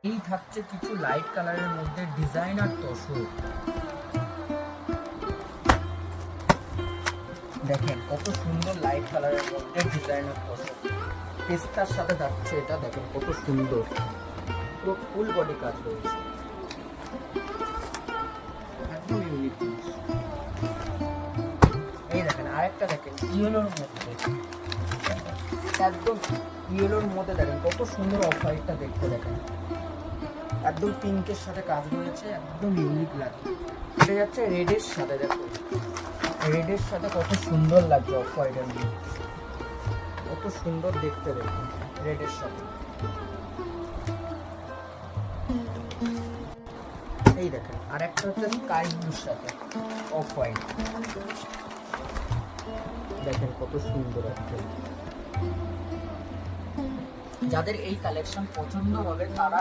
এই থাকছে কিছু লাইট কালারের মধ্যে ডিজাইনার তোষক। দেখেন কত সুন্দর লাইট কালারের মধ্যে ডিজাইনার তোষক। পেস্তার সাথে থাকছে এটা, দেখেন কত সুন্দর, পুরো ফুল বডি কাজ রয়েছে, একদম ইউনিক জিনিস। এই দেখেন আরেকটা, দেখেন ইয়েলোর মধ্যে, একদম ইয়েলোর মধ্যে দেখেন কত সুন্দর অফ হোয়াইটটা দেখতে, দেখেন একদম পিঙ্কের সাথে কাজ রয়েছে, একদম ইউনিক লাগে। এটা যাচ্ছে রেডের সাথে, দেখো রেডের সাথে কত সুন্দর লাগছে অফ হোয়াইটের মধ্যে, কত সুন্দর দেখতে, দেখুন রেডের সাথে। এই দেখেন আর একটা হচ্ছে স্কাই ব্লুর সাথে অফ হোয়াইট, দেখেন কত সুন্দর একটা। যাদের এই কালেকশন পছন্দ হবে তারা